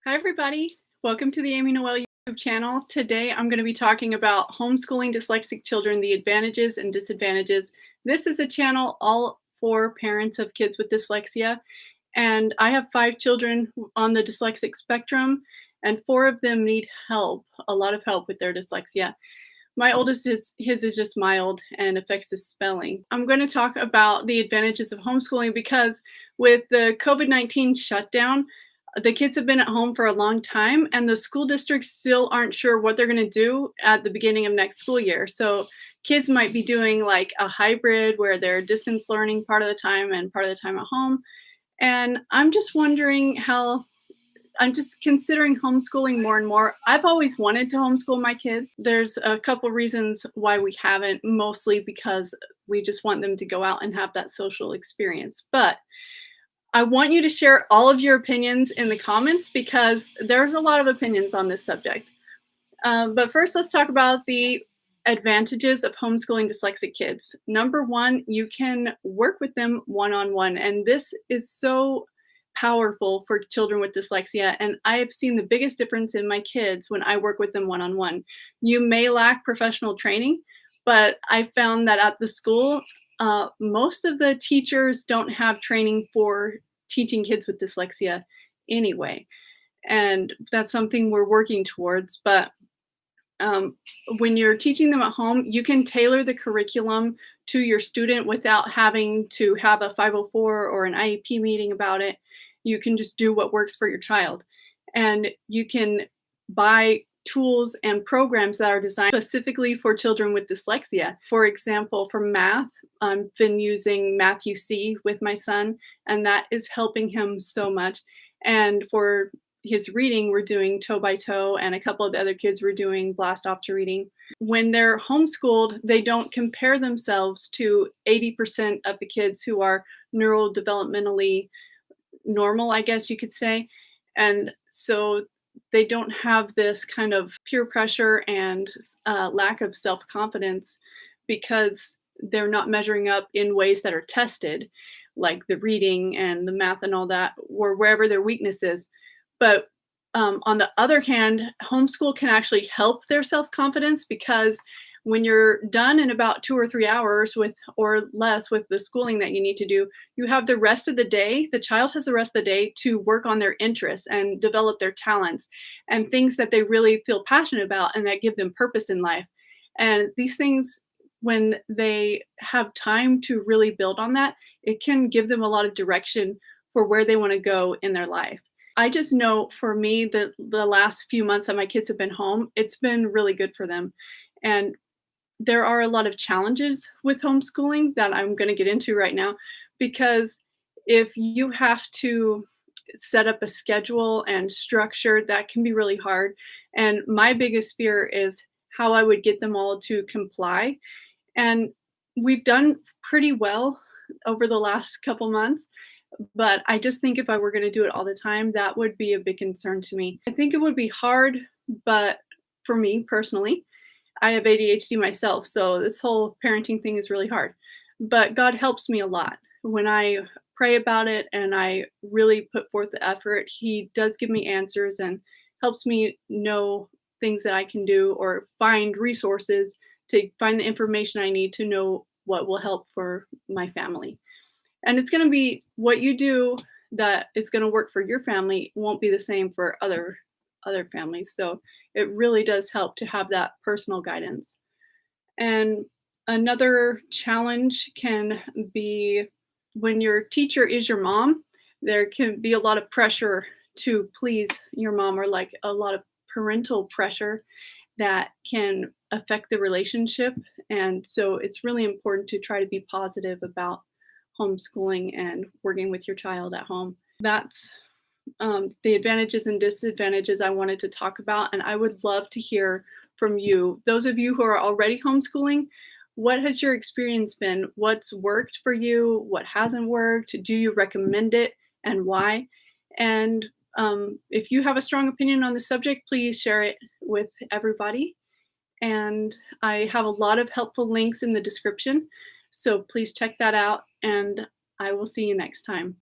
Hi, everybody. Welcome to the Amy Noel YouTube channel. Today, I'm going to be talking about homeschooling dyslexic children, the advantages and disadvantages. This is a channel all for parents of kids with dyslexia, and I have 5 children on the dyslexic spectrum, and 4 of them need help, a lot of help with their dyslexia. My oldest his is just mild and affects his spelling. I'm going to talk about the advantages of homeschooling because with the COVID-19 shutdown, the kids have been at home for a long time and the school districts still aren't sure what they're going to do at the beginning of next school year. So kids might be doing like a hybrid where they're distance learning part of the time and part of the time at home. And I'm just wondering how I'm just considering homeschooling more and more. I've always wanted to homeschool my kids. There's a couple reasons why we haven't, mostly because we just want them to go out and have that social experience. But I want you to share all of your opinions in the comments because there's a lot of opinions on this subject. But first, let's talk about the advantages of homeschooling dyslexic kids. Number one, you can work with them one-on-one, and this is so powerful for children with dyslexia. And I have seen the biggest difference in my kids when I work with them one-on-one. You may lack professional training, but I found that at the school, most of the teachers don't have training for teaching kids with dyslexia anyway. And that's something we're working towards. But when you're teaching them at home, you can tailor the curriculum to your student without having to have a 504 or an IEP meeting about it. You can just do what works for your child. And you can buy tools and programs that are designed specifically for children with dyslexia. For example, for math, I've been using Math UC with my son, and that is helping him so much. And for his reading, we're doing Toe by Toe, and a couple of the other kids were doing Blast Off to Reading. When they're homeschooled, they don't compare themselves to 80% of the kids who are neurodevelopmentally normal, I guess you could say. And so they don't have this kind of peer pressure and lack of self-confidence because they're not measuring up in ways that are tested, like the reading and the math and all that, or wherever their weakness is. But on the other hand, homeschool can actually help their self-confidence because when you're done in about 2 or 3 hours with or less with the schooling that you need to do, you have the rest of the day, the child has the rest of the day to work on their interests and develop their talents and things that they really feel passionate about and that give them purpose in life. And these things, when they have time to really build on that, it can give them a lot of direction for where they want to go in their life. I just know for me that the last few months that my kids have been home, it's been really good for them. And there are a lot of challenges with homeschooling that I'm going to get into right now, because if you have to set up a schedule and structure, that can be really hard. And my biggest fear is how I would get them all to comply. And we've done pretty well over the last couple months, but I just think if I were going to do it all the time, that would be a big concern to me. I think it would be hard, but for me personally, I have ADHD myself, so this whole parenting thing is really hard. But God helps me a lot. When I pray about it and I really put forth the effort, He does give me answers and helps me know things that I can do or find resources to find the information I need to know what will help for my family. And it's going to be what you do that is going to work for your family won't be the same for other families. So it really does help to have that personal guidance. And another challenge can be when your teacher is your mom, there can be a lot of pressure to please your mom, or like a lot of parental pressure that can affect the relationship. And so it's really important to try to be positive about homeschooling and working with your child at home. That's the advantages and disadvantages I wanted to talk about. And I would love to hear from you. Those of you who are already homeschooling, what has your experience been? What's worked for you? What hasn't worked? Do you recommend it and why? And if you have a strong opinion on the subject, please share it with everybody. And I have a lot of helpful links in the description, so please check that out, and I will see you next time.